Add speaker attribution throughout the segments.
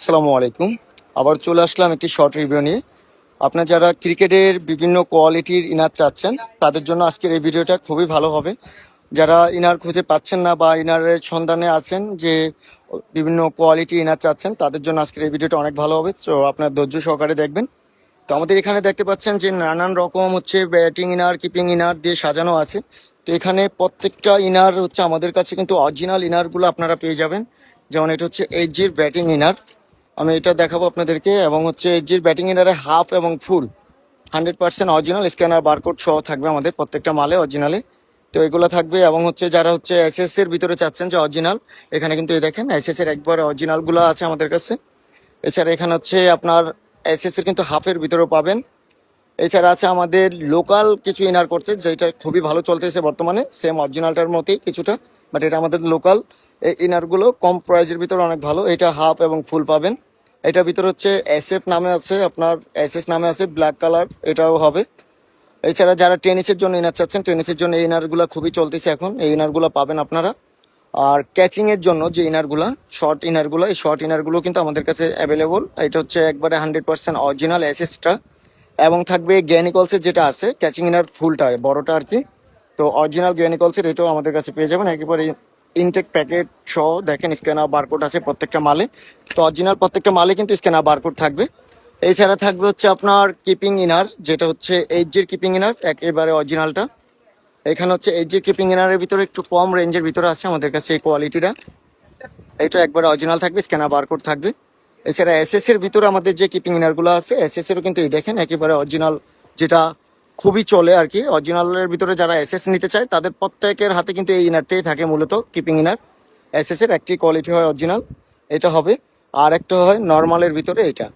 Speaker 1: আসসালামু আলাইকুম। আবার চলে আসলাম একটি শর্ট রিভিউ নিয়ে। আপনার যারা ক্রিকেটের বিভিন্ন কোয়ালিটির ইনার চাচ্ছেন তাদের জন্য আজকের এই ভিডিওটা খুবই ভালো হবে। যারা ইনার খুঁজে পাচ্ছেন না বা ইনারের সন্ধানে আছেন, যে বিভিন্ন কোয়ালিটি ইনার চাচ্ছেন, তাদের জন্য আজকের এই ভিডিওটা অনেক ভালো হবে। তো আপনার ধৈর্য সহকারে দেখবেন। তো আমাদের এখানে দেখতে পাচ্ছেন যে নানান রকম ব্যাটিং ইনার, কিপিং ইনার দিয়ে সাজানো আছে। তো এখানে প্রত্যেকটা ইনার আমাদের কাছে কিন্তু অরিজিনাল ইনারগুলো আপনারা পেয়ে যাবেন। যেমন এটা হচ্ছে এইচজির ব্যাটিং ইনার, আমি এটা দেখাবো আপনাদেরকে। এবং এইচজির ব্যাটিং ইনারে হাফ এবং ফুল 100% অরিজিনাল স্ক্যানার বারকোড সহ থাকবে আমাদের প্রত্যেকটা মালে অরিজিনালে। তো এগুলো থাকবে। এবং যারা এসএস এর ভিতরে চাচ্ছেন যে অরিজিনাল, এখানে কিন্তু এই দেখেন এসএস এর একবারে অরিজিনালগুলো আছে আমাদের কাছে। এছাড়া এখানে আপনার এসএস এর কিন্তু হাফের ভিতরেও পাবেন। এছাড়া আছে আমাদের লোকাল কিছু ইনার করছে, যেটা খুবই ভালো চলতেছে বর্তমানে, সেম অরিজিনালটার মতোই কিছুটা, বাট এটা আমাদের লোকাল। এই ইনারগুলো কম প্রাইজের ভিতরে অনেক ভালো। এটা হাফ এবং ফুল পাবেন। এটার ভিতরে এসএফ নামে আছে, আপনার এসএস নামে আছে ব্ল্যাক কালার, এটাও হবে। এছাড়া যারা টেনিসের জন্য ইনার চাচ্ছেন, টেনিসের জন্য এই ইনারগুলো খুবই চলতেছে এখন, এই ইনারগুলো পাবেন আপনারা। আর ক্যাচিং এর জন্য যে ইনারগুলো, শর্ট ইনারগুলো, এই শর্ট ইনারগুলো কিন্তু আমাদের কাছে অ্যাভেলেবল। এটা একবারে 100% অরিজিনাল এসএসটা। এবং থাকবে গ্যানিকলসের যেটা আছে ক্যাচিং ইনার ফুলটা, বড়টা আর কি। তো অরিজিনাল গ্যানিকলসের এটাও আমাদের কাছে পেয়ে যাবেন একেবারে ইনটেক প্যাকেট সহ। দেখেন স্ক্যানার বারকোড আছে প্রত্যেকটা মালে। তো অরিজিনাল প্রত্যেকটা মালে কিন্তু স্ক্যানার বারকোড থাকবে। এছাড়া থাকবে আপনার কিপিং ইনার, যেটা এইচজির কিপিং ইনার, একেবারে অরিজিনালটা। এখানে এইচজির কিপিং ইনারের ভিতরে একটু কম রেঞ্জের ভিতরে আছে আমাদের কাছে এই কোয়ালিটিটা। এটা একবারে অরিজিনাল থাকবে, স্ক্যানার বারকোড থাকবে। এছাড়া এসএস এর ভিতরে আমাদের যে কিপিং ইনারগুলো আছে, এসএস এরও কিন্তু এই দেখেন একেবারে অরিজিনাল, যেটা খুবই চলে আর কি। অরিজিনালের ভিতরে যারা এসএস নিতে চায় তাদের প্রত্যেকের হাতে কিন্তু এই ইনারটাই থাকে মূলত, কিপিং ইনার। এসএস এর একটি কোয়ালিটি হয় অরিজিনাল, এটা হবে। আর একটা হয় নর্মালের ভিতরে এটা।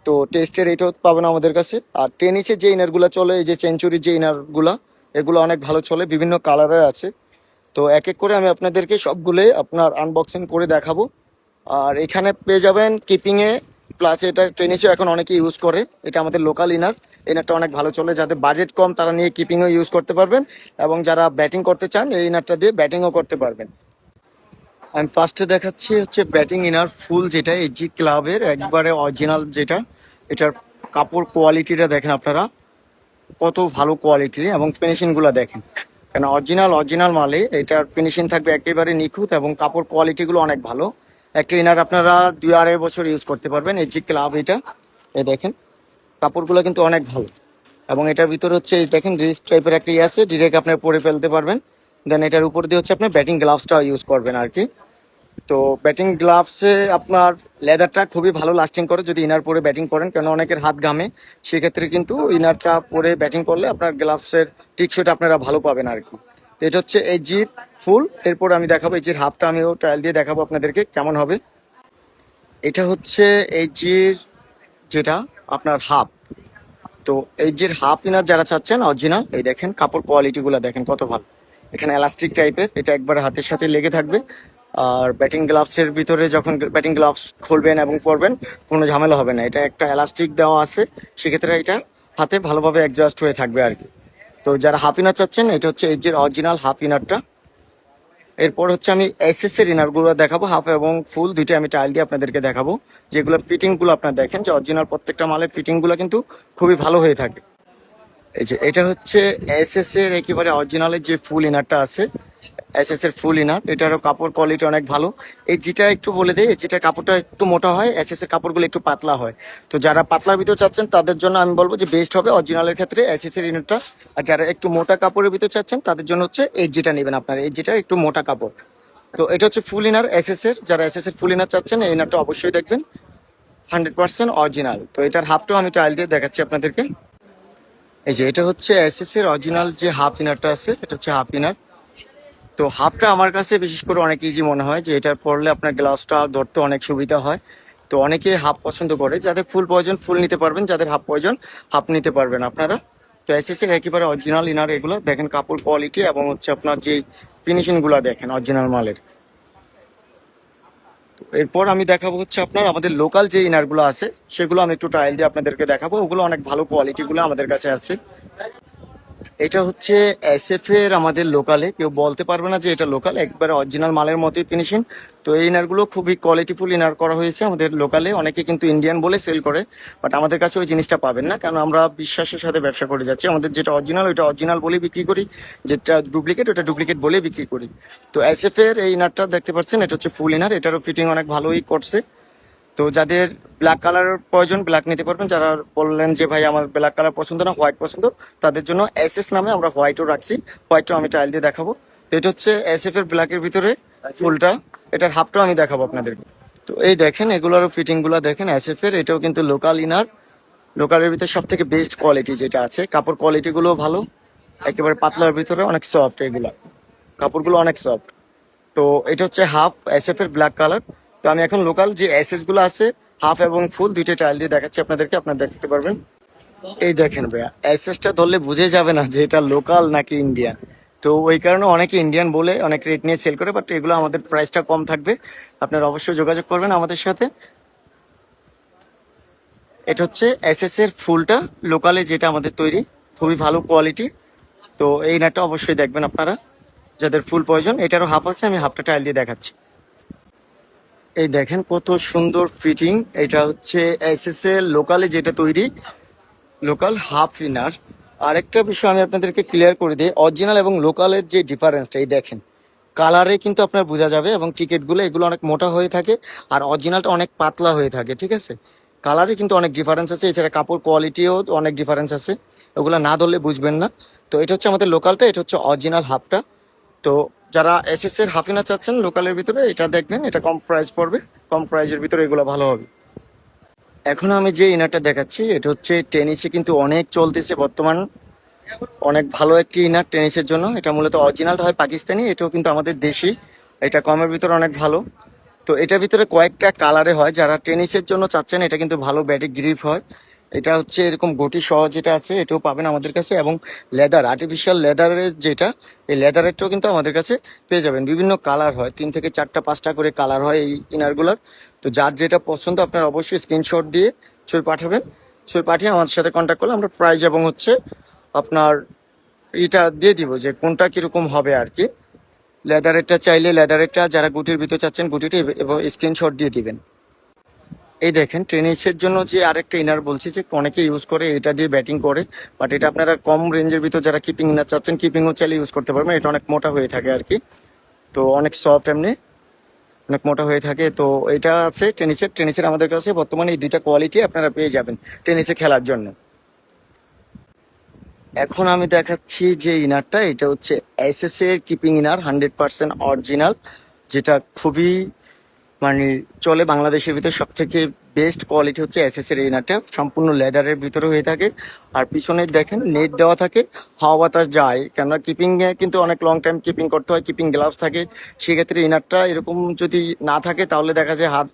Speaker 1: তো টেস্টের এইটাও পাবেন আমাদের কাছে। আর টেনিসের যে ইনারগুলো চলে, এই যে সেঞ্চুরির যে ইনারগুলো, এগুলো অনেক ভালো চলে, বিভিন্ন কালারের আছে। তো এক এক করে আমি আপনাদেরকে সবগুলোই আপনার আনবক্সিং করে দেখাবো। আর এখানে পেয়ে যাবেন কিপিংয়ে প্লাস এটা টেনিসও এখন অনেকে ইউজ করে। এটা আমাদের লোকাল ইনার, ইনারটা অনেক ভালো চলে। যাদের বাজেট কম তারা নিয়ে কিপিংও ইউজ করতে পারবেন, এবং যারা ব্যাটিং করতে চান এই ইনারটা দিয়ে ব্যাটিংও করতে পারবেন। আমি ফার্স্টে দেখাচ্ছি ব্যাটিং ইনার ফুল, যেটা এইচজি ক্লাবের একবারে অরিজিনাল যেটা। এটার কাপড় কোয়ালিটিটা দেখেন আপনারা, কত ভালো কোয়ালিটি, এবং ফিনিশিংগুলো দেখেন। কেন অরিজিনাল মালে এটার ফিনিশিং থাকবে একেবারে নিখুঁত, এবং কাপড় কোয়ালিটিগুলো অনেক ভালো। একটা ইনার আপনারা 2-2.5 বছর ইউজ করতে পারবেন। এইচজি ক্লাব এটা, এই দেখেন কাপড়গুলো কিন্তু অনেক ভালো। এবং এটার ভিতরে এই দেখেন রিস্ট টাইপের একটা আছে, ডিরেক্ট আপনার পরে ফেলতে পারবেন। দেন এটার উপর দিয়ে আপনার ব্যাটিং গ্লাভসটা ইউজ করবেন আর কি। তো ব্যাটিং গ্লাভসে আপনার লেদারটা খুবই ভালো লাস্টিং করে যদি ইনার পরে ব্যাটিং করেন, কেন অনেকের হাত ঘামে। সেক্ষেত্রে কিন্তু ইনারটা পরে ব্যাটিং করলে আপনার গ্লাভসের টিকশোটা আপনারা ভালো পাবেন আর কি। তো এটা এইচজির ফুল। এরপর আমি দেখাবো এইচজির হাফটা, আমিও ট্রায়াল দিয়ে দেখাবো আপনাদেরকে কেমন হবে। এটা এইচজির যেটা আপনার হাফ। তো এইচজির হাফ ইনার যারা চাচ্ছেন অরিজিনাল, এই দেখেন কাপড় কোয়ালিটিগুলো দেখেন কত ভালো। এখানে এলাস্টিক টাইপের, এটা একবার হাতের সাথে লেগে থাকবে। আর ব্যাটিং গ্লাভসের ভিতরে যখন ব্যাটিং গ্লাভস খুলবেন এবং পরবেন, কোনো ঝামেলা হবে না। এটা একটা এলাস্টিক দেওয়া আছে, সেক্ষেত্রে এটা হাতে ভালোভাবে অ্যাডজাস্ট হয়ে থাকবে আর কি। তো যারা হাফ ইনার চাচ্ছেন, এটা এইচজির অরিজিনাল হাফ ইনারটা। এরপর আমি এসএস এর ইনারগুলো দেখাবো, হাফ এবং ফুল দুইটা আমি টাইল দিয়ে আপনাদেরকে দেখাবো। যেগুলো ফিটিংগুলো আপনারা দেখেন যে অরিজিনাল প্রত্যেকটা মালের ফিটিংগুলো কিন্তু খুবই ভালো হয়ে থাকে। এই যে এটা এসএস এর একেবারে অরিজিনালের যে ফুল ইনারটা আছে, এসএস এর ফুল ইনার, এটারও কাপড় কোয়ালিটি অনেক ভালো। এই যেটা একটু বলে দেয়, যেটা কাপড়টা একটু মোটা হয়, এসএস এর কাপড়গুলো একটু পাতলা হয়। তো যারা পাতলার ভিতর চাচ্ছেন তাদের জন্য আমি বলবো যে বেস্ট হবে অরিজিনালের ক্ষেত্রে এসএস এর ইনারটা। আর যারা একটু মোটা কাপড়ের ভিতর চাচ্ছেন তাদের জন্য এই যেটা নেবেন আপনার, এই যেটা একটু মোটা কাপড়। তো এটা ফুল ইনার এসএস এর, যারা এসএস এর ফুল ইনার চাচ্ছেন এই ইনারটা অবশ্যই দেখবেন, 100% অরিজিনাল। তো এটার হাফটাও আমি ট্রায়াল দিয়ে দেখাচ্ছি আপনাদেরকে। এই যে এটা এসএস এর অরিজিনাল যে হাফ ইনারটা আছে, এটা হাফ ইনার। তো হাফটা আমার কাছে বিশেষ করে অনেক ইজি মনে হয়, যে এটা পরলে আপনার গ্লাভসটা ধরতে অনেক সুবিধা হয়। তো অনেকে হাফ পছন্দ করে, যাদের ফুল প্রয়োজন ফুল নিতে পারবেন, যাদের হাফ প্রয়োজন হাফ নিতে পারবেন আপনারা। তো এসএস এর একেবারে অরিজিনাল ইনার এগুলো দেখেন, কাপড় কোয়ালিটি এবং আপনার যে ফিনিশিং গুলো দেখেন অরিজিনাল মালের। এরপর আমি দেখাবো আপনার আমাদের লোকাল যে ইনারগুলো আছে, সেগুলো আমি একটু ট্রায়াল দিয়ে আপনাদেরকে দেখাবো। ওগুলো অনেক ভালো কোয়ালিটিগুলো আমাদের কাছে আছে। এটা হচ্ছে এসএফ এর আমাদের লোকালে, কেউ বলতে পারবে না যে এটা লোকাল, একবারে অরিজিনাল মালের মতোই ফিনিশিং। তো এই ইনারগুলো খুবই কোয়ালিটিফুল ইনার করা হয়েছে আমাদের লোকালে। অনেকে কিন্তু ইন্ডিয়ান বলে সেল করে, বাট আমাদের কাছে ওই জিনিসটা পাবেন না, কারণ আমরা বিশ্বাসের সাথে ব্যবসা করে যাচ্ছি। আমাদের যেটা অরিজিনাল ওইটা অরিজিনাল বলেই বিক্রি করি, যেটা ডুপ্লিকেট ওটা ডুপ্লিকেট বলেই বিক্রি করি। তো এসএফ এর এই ইনারটা দেখতে পাচ্ছেন, এটা হচ্ছে ফুল ইনার, এটারও ফিটিং অনেক ভালোই করছে। তো যাদের ব্ল্যাক কালার প্রয়োজন ব্ল্যাক নিতে পারবেন, যারা বললেন যে ভাই আমার ব্ল্যাক কালার পছন্দ না হোয়াইট পছন্দ, তাদের জন্য এসএস নামে আমরা হোয়াইটও রাখছি। হোয়াইটও আমি টাইল দিয়ে দেখাবো। তো এটা হচ্ছে এসএফ এর ব্ল্যাকের ভিতরে ফুলটা, এটার হাফটাও আমি দেখাবো আপনাদেরকে। তো এই দেখেন এগুলোর ফিটিং গুলো দেখেন এসএফ এর, এটাও কিন্তু লোকাল ইনার। লোকালের ভিতরে সব থেকে বেস্ট কোয়ালিটি যেটা আছে, কাপড় কোয়ালিটি গুলো ভালো, একেবারে পাতলার ভিতরে অনেক সফট, এগুলা কাপড়গুলো অনেক সফট। তো এটা হচ্ছে হাফ এসএফ এর ব্ল্যাক কালার। তো আমি এখন লোকাল যে এসএস গুলো আছে হাফ এবং ফুল দুইটা টাইল দিয়ে দেখাচ্ছি আপনাদেরকে, আপনারা দেখতে পারবেন। এই দেখেন ভাইয়া, এসএসটা ধরলে বুঝে যাবে না যে এটা লোকাল নাকি ইন্ডিয়ান। তো ওই কারণে অনেকে ইন্ডিয়ান বলে অনেক রেট নিয়ে সেল করে, বাট এগুলো আমাদের প্রাইসটা কম থাকবে, আপনারা অবশ্যই যোগাযোগ করবেন আমাদের সাথে। এটা হচ্ছে এসএস এর ফুলটা লোকালে যেটা আমাদের তৈরি, খুবই ভালো কোয়ালিটি। তো এই নাটটা অবশ্যই দেখবেন আপনারা যাদের ফুল প্রয়োজন। এটারও হাফ আছে, আমি হাফটা টাইল দিয়ে দেখাচ্ছি। এই দেখেন কত সুন্দর ফিটিং, এটা হচ্ছে এসএস এর লোকালে যেটা তৈরি, লোকাল হাফ ইনার। আরেকটা বিষয় আমি আপনাদেরকে ক্লিয়ার করে দিই, অরিজিনাল এবং লোকালের যে ডিফারেন্সটা, এই দেখেন কালারে কিন্তু আপনার বোঝা যাবে, এবং টিকেটগুলো এগুলো অনেক মোটা হয়ে থাকে, আর অরিজিনালটা অনেক পাতলা হয়ে থাকে, ঠিক আছে। কালারে কিন্তু অনেক ডিফারেন্স আছে, এছাড়া কাপড় কোয়ালিটিও অনেক ডিফারেন্স আছে, ওগুলো না ধরলে বুঝবেন না। তো এটা হচ্ছে আমাদের লোকালটা, এটা হচ্ছে অরিজিনাল হাফটা। তো যারা এসএস এর হাফ ইনার চাচ্ছেন লোকালের ভিতরে, এটা দেখবেন, এটা কম প্রাইস পড়বে, কম প্রাইসের ভিতরে এগুলো ভালো হবে। এখন আমি যে ইনারটা দেখাচ্ছি এটা হচ্ছে টেনিসে কিন্তু অনেক চলতেছে বর্তমান, অনেক ভালো একটি ইনার টেনিসের জন্য। এটা মূলত অরিজিনালটা হয় পাকিস্তানি, এটাও কিন্তু আমাদের দেশি, এটা কমের ভিতরে অনেক ভালো। তো এটার ভিতরে কয়েকটা কালারে হয়, যারা টেনিসের জন্য চাচ্ছেন এটা কিন্তু ভালো ব্যাটিং গ্রিপ হয়। এটা হচ্ছে এরকম গটি সহ যেটা আছে এটাও পাবেন আমাদের কাছে, এবং লেদার আর্টিফিশিয়াল লেদারের যেটা, এই লেদারেরটাও কিন্তু আমাদের কাছে পেয়ে যাবেন। বিভিন্ন কালার হয়, 3 থেকে 4টা 5টা করে কালার হয় এই ইনারগুলোর। তো যার যেটা পছন্দ আপনার অবশ্যই স্ক্রিনশট দিয়ে ছবি পাঠাবেন, ছবি পাঠিয়ে আমাদের সাথে কন্ট্যাক্ট করলে আমরা প্রাইস এবং হচ্ছে আপনার এটা দিয়ে দিব যে কোনটা কিরকম হবে আর কি। লেদারেরটা চাইলে লেদারেরটা, যারা গুটির ভিতর চাচ্ছেন গুটিটা এবং স্ক্রিনশট দিয়ে দিবেন। এই দেখেন টেনিসের জন্য যে আরেকটা ইনার বলছি যে অনেকে ইউজ করে, এটা দিয়ে ব্যাটিং করে, বাট এটা আপনারা কম রেঞ্জের ভিতর যারা কিপিং ইনার চাচ্ছেন কিপিংও চাইলে ইউজ করতে পারবেন। এটা অনেক মোটা হয়ে থাকে আর কি, তো অনেক সফট, এমনি অনেক মোটা হয়ে থাকে। তো এটা আছে টেনিসের আমাদের কাছে বর্তমানে এই দুইটা কোয়ালিটি আপনারা পেয়ে যাবেন টেনিসে খেলার জন্য। এখন আমি দেখাচ্ছি যে ইনারটা, এটা হচ্ছে এসএস এর কিপিং ইনার, 100% অরিজিনাল, যেটা খুবই মানে চলে বাংলাদেশের ভিতরে সব থেকে বেস্ট কোয়ালিটি হচ্ছে এসএস এর ইনারটা, সম্পূর্ণ লেদারের ভিতরে হয়ে থাকে। আর পিছনে দেখেন নেট দেওয়া থাকে, হাওয়া বাতাস যায়, কেননা কিপিং এ কিন্তু অনেক লং টাইম কিপিং করতে হয়, কিপিং গ্লাভস থাকে। সেক্ষেত্রে ইনারটা এরকম যদি না থাকে তাহলে দেখা যায় হাত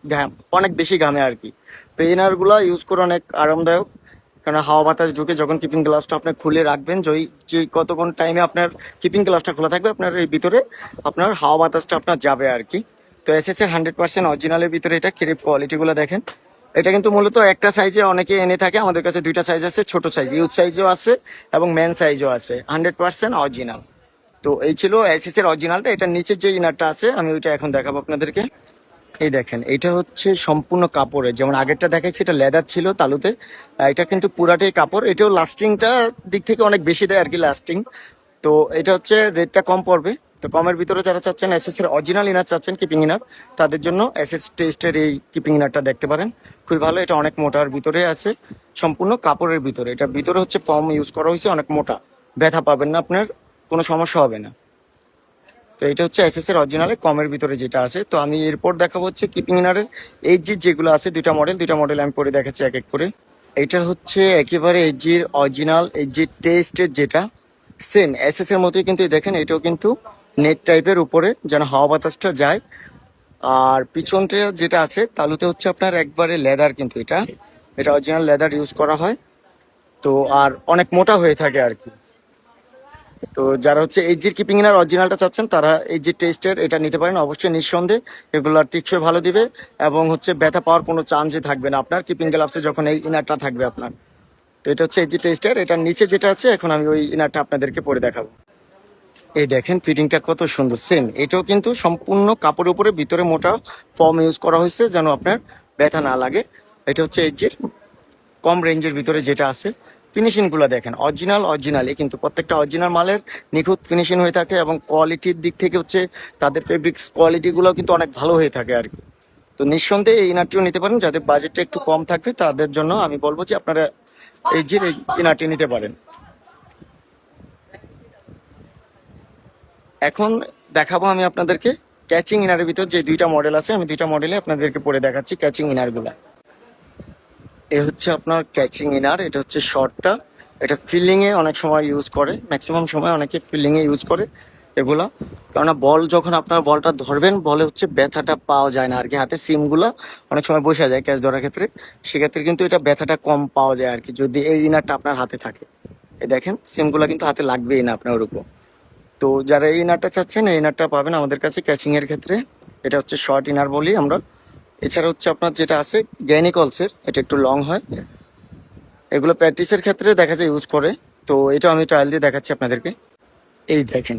Speaker 1: অনেক বেশি ঘামে আর কি। তো ইনার গুলা ইউজ করে অনেক আরামদায়ক, কারণ হাওয়া বাতাস ঢুকে, যখন কিপিং গ্লাভসটা আপনি খুলে রাখবেন, যে কতক্ষণ টাইমে আপনার কিপিং গ্লাভসটা খোলা থাকবে, আপনার এই ভিতরে আপনার হাওয়া বাতাসটা আপনার যাবে আর কি। তো এসএস এর 100% অরিজিনালের ভিতরে এটা ক্রিপ কোয়ালিটি গুলো দেখেন। এটা কিন্তু মূলত একটা সাইজে অনেকে এনে থাকে, আমাদের কাছে দুইটা সাইজ আছে, ছোট সাইজ ইউথ সাইজও আছে এবং মেন সাইজও আছে, 100% অরিজিনাল। তো এই ছিল এসএস এর অরিজিনালটা। এটার নিচের যে ইনারটা আছে আমি ওইটা এখন দেখাবো আপনাদেরকে। এই দেখেন এটা হচ্ছে সম্পূর্ণ কাপড়ের, যেমন আগেরটা দেখাচ্ছি এটা লেদার ছিল তালুতে, এটা কিন্তু পুরাটাই কাপড়। এটাও লাস্টিংটা দিক থেকে অনেক বেশি দেয় আর কি লাস্টিং। তো এটা হচ্ছে রেটটা কম পড়বে। তো কমের ভিতরে যারা চাচ্ছেন এসএস এর অরিজিনাল ইনার চাচ্ছেন কিপিং ইনার, তাদের জন্য এসএস টেস্টের এই কিপিং ইনারটা দেখতে পারেন, খুবই ভালো। এটা অনেক মোটার ভিতরে আছে, সম্পূর্ণ কাপড়ের ভিতরে, এটা ভিতরে হচ্ছে ফর্ম ইউজ করা হয়েছে, অনেক মোটা, ব্যথা পাবেন না আপনার, কোনো সমস্যা হবে না। তো এটা হচ্ছে এসএস এর অরিজিনালে কমের ভিতরে যেটা আছে। তো আমি এরপর দেখাবো হচ্ছে কিপিং ইনারের এইচজির যেগুলো আছে, দুইটা মডেল আমি পরে দেখাচ্ছি এক এক করে। এটা হচ্ছে একেবারে এইচজির অরিজিনাল, এইচজির টেস্টের যেটা সেম এসএস এর মতোই, কিন্তু এই দেখেন এটাও কিন্তু নেট টাইপের উপরে যেন হাওয়া বাতাসটা যায়। আর পিছনটা যেটা আছে তালুতে হচ্ছে আপনার একবারে লেদার, কিন্তু এটা এটা অরিজিনাল লেদার ইউজ করা হয়। তো আর অনেক মোটা হয়ে থাকে আর কি। তো যারা হচ্ছে এইচজির কিপিং ইনার অরিজিনালটা চাচ্ছেন তারা এইচজি টেস্টের এটা নিতে পারেন অবশ্যই, নিঃসন্দেহে এগুলার টিকসই ভালো দিবে, এবং হচ্ছে ব্যথা পাওয়ার কোনো চান্সই থাকবে না আপনার কিপিং গ্লাভসে যখন এই ইনারটা থাকবে আপনার। তো এটা হচ্ছে এজি টেস্টার। এটার নিচে যেটা আছে এখন আমি ওই ইনারটা আপনাদেরকে পরে দেখাবো। এই দেখেন ফিটিংটা কত সুন্দর, সেম এটাও কিন্তু সম্পূর্ণ কাপড়ের উপরে ভিতরে মোটা ফর্ম ইউজ করা হয়েছে যেন আপনার ব্যথা না লাগে। এটা হচ্ছে এজির কম রেঞ্জের ভিতরে যেটা আছে। ফিনিশিংগুলো দেখেন অরিজিনালি, কিন্তু প্রত্যেকটা অরিজিনাল মালের নিখুঁত ফিনিশিং হয়ে থাকে এবং কোয়ালিটির দিক থেকে হচ্ছে তাদের ফেব্রিক্স কোয়ালিটিগুলো কিন্তু অনেক ভালো হয়ে থাকে আর কি। তো নিঃসন্দেহে এই ইনারটিও নিতে পারেন, যাদের বাজেটটা একটু কম থাকবে তাদের জন্য আমি বলবো যে আপনারা এই যে এই ইনারটি নিতে পারেন। এখন দেখাবো আমি আপনাদেরকে ক্যাচিং ইনারের ভিতর যে দুইটা মডেল আছে, আমি দুইটা মডেলে আপনাদেরকে পরে দেখাচ্ছি ক্যাচিং ইনারগুলো। এ হচ্ছে আপনার ক্যাচিং ইনার, এটা হচ্ছে শর্টটা। এটা ফিলিংয়ে অনেক সময় ইউজ করে, ম্যাক্সিমাম সময় অনেকে ফিলিংয়ে ইউজ করে এগুলা। কেননা বল যখন আপনার বলটা ধরবেন, বলে হচ্ছে ব্যথাটা পাওয়া যায় না আর কি, হাতে সিমগুলা অনেক সময় বসে যায় ক্যাচ ধরার ক্ষেত্রে, সেক্ষেত্রে কিন্তু এটা ব্যথাটা কম পাওয়া যায় আর কি যদি এই ইনারটা আপনার হাতে থাকে। এই দেখেন সিমগুলা কিন্তু হাতে লাগবেই না আপনার ওরকম। তো যারা এই ইনারটা চাচ্ছেন এই ইনারটা পাবেন আমাদের কাছে ক্যাচিং এর ক্ষেত্রে। এটা হচ্ছে শর্ট ইনার বলি আমরা। এছাড়া হচ্ছে আপনার যেটা আছে গ্যানিকলসের, এটা একটু লং হয়, এগুলো প্র্যাকটিসের ক্ষেত্রে দেখা যায় ইউজ করে। তো এটা আমি ট্রায়াল দিয়ে দেখাচ্ছি আপনাদেরকে। এই দেখেন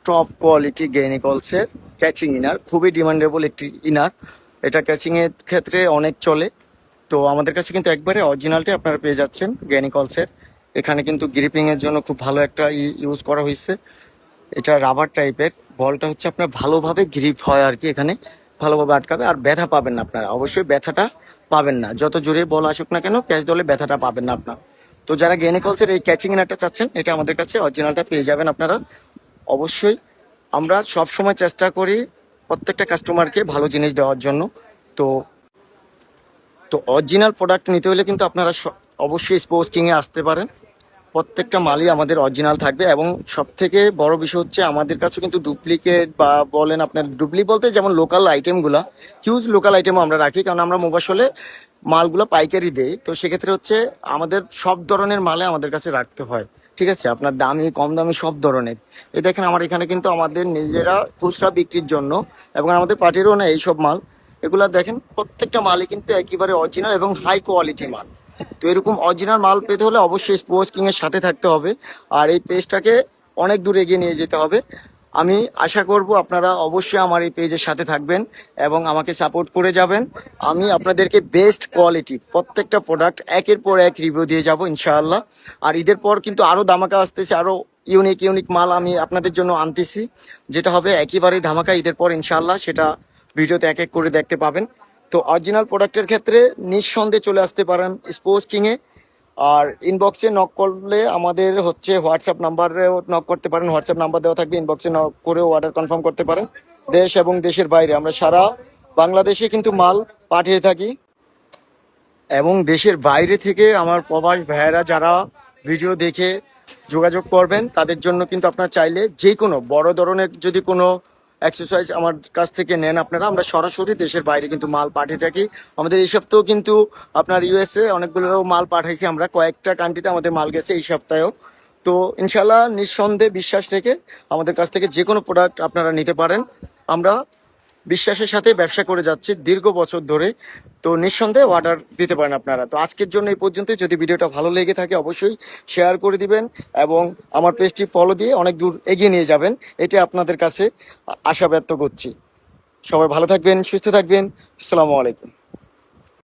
Speaker 1: টপ কোয়ালিটি গ্যানিকলসের ক্যাচিং ইনার, খুবই ডিমান্ডেবল একটি ইনার। এটা ক্যাচিং এর ক্ষেত্রে অনেক চলে। তো আমাদের কাছে কিন্তু একবারে অরিজিনালটি আপনারা পেয়ে যাচ্ছেন গ্যানিকলসের। এখানে কিন্তু গ্রিপিং এর জন্য খুব ভালো একটা ইউজ করা হয়েছে। এটা রাবার টাইপের, বলটা হচ্ছে আপনার ভালোভাবে গ্রিপ হয় আর কি, এখানে ভালোভাবে আটকাবে আর ব্যথা পাবেন না আপনারা, অবশ্যই ব্যথাটা পাবেন না, যত জোরে বল আসুক না কেন ক্যাচ দলে ব্যথাটা পাবেন না আপনার। তো যারা গ্যানিকলসের এই ক্যাচিং ইনারটা চাচ্ছেন এটা আমাদের কাছে অরিজিনালটা পেয়ে যাবেন আপনারা অবশ্যই। আমরা সব সময় চেষ্টা করি প্রত্যেকটা কাস্টমারকে ভালো জিনিস দেওয়ার জন্য। তো তো অরিজিনাল প্রোডাক্ট নিতে হলে কিন্তু আপনারা অবশ্যই স্পোর্টস কিংয়ে আসতে পারেন। প্রত্যেকটা মালই আমাদের অরিজিনাল থাকবে এবং সব থেকে বড় বিষয় হচ্ছে আমাদের কাছে কিন্তু ডুপ্লিকেট বা বলেন আপনার বলতে যেমন লোকাল আইটেমগুলা, হিউজ লোকাল আইটেমও আমরা রাখি, কারণ আমরা মোবাসলে মালগুলো পাইকারি দেই। তো সেক্ষেত্রে হচ্ছে আমাদের সব ধরনের মালে আমাদের কাছে রাখতে হয়, ঠিক আছে, আপনার দামি কম দামি সব ধরনের। এই দেখেন আমার এখানে কিন্তু আমাদের নিজেরা খুচরা বিক্রির জন্য এবং আমাদের পার্টিরও না এইসব মাল, এগুলা দেখেন প্রত্যেকটা মালই কিন্তু একেবারে অরিজিনাল এবং হাই কোয়ালিটি মাল। তো এরকম অরিজিনাল মাল পেতে হলে অবশ্যই স্পোর্টস কিং এর সাথে থাকতে হবে আর এই পেজটাকে অনেক দূর এগিয়ে নিয়ে যেতে হবে। আমি আশা করব আপনারা অবশ্যই আমার এই পেজের সাথে থাকবেন এবং আমাকে সাপোর্ট করে যাবেন। আমি আপনাদেরকে বেস্ট কোয়ালিটি প্রত্যেকটা প্রোডাক্ট একের পর এক রিভিউ দিয়ে যাব ইনশাআল্লাহ। আর ঈদের পর কিন্তু আরো ধামাকা আসতেছে, আরো ইউনিক মাল আমি আপনাদের জন্য আনতেছি, যেটা হবে একেবারেই ধামাকা ঈদের পর ইনশাআল্লাহ, সেটা ভিডিওতে এক এক করে দেখতে পাবেন। তো অরিজিনাল প্রোডাক্টের ক্ষেত্রে নিঃসন্দেহে চলে আসতে পারেন স্পোর্টস কিংয়ে। আর ইনবক্সে নক করলে আমাদের হচ্ছে হোয়াটসঅ্যাপ নাম্বারেও নক করতে পারেন, হোয়াটসঅ্যাপ নাম্বার দেওয়া থাকবে, ইনবক্সে নক করেও অর্ডার কনফার্ম করতে পারেন। দেশ এবং দেশের বাইরে আমরা সারা বাংলাদেশে কিন্তু মাল পাঠিয়ে থাকি এবং দেশের বাইরে থেকে আমার প্রবাস ভাইয়েরা যারা ভিডিও দেখে যোগাযোগ করবেন তাদের জন্য কিন্তু আপনারা চাইলে যে কোনো বড় ধরনের যদি কোনো এক্সারসাইজ আমার কাছ থেকে নেন আপনারা, আমরা সরাসরি দেশের বাইরে কিন্তু মাল পাঠিয়ে থাকি। আমাদের এই সপ্তাহেও কিন্তু আপনার ইউএসএ অনেকগুলো মাল পাঠাইছি আমরা, কয়েকটা কান্ট্রিতে আমাদের মাল গেছে এই সপ্তাহেও। তো ইনশাল্লাহ নিঃসন্দেহে বিশ্বাস রেখে আমাদের কাছ থেকে যে কোনো প্রোডাক্ট আপনারা নিতে পারেন। আমরা বিশ্বাসের সাথে ব্যবসা করে যাচ্ছি দীর্ঘ বছর ধরে। তো নিঃসন্দেহে অর্ডার দিতে পারেন আপনারা। তো আজকের জন্য এই পর্যন্ত, যদি ভিডিওটা ভালো লেগে থাকে অবশ্যই শেয়ার করে দিবেন এবং আমার পেজটি ফলো দিয়ে অনেক দূর এগিয়ে নিয়ে যাবেন, এটা আপনাদের কাছে আশা ব্যক্ত করছি। সবাই ভালো থাকবেন, সুস্থ থাকবেন। আসসালামু আলাইকুম।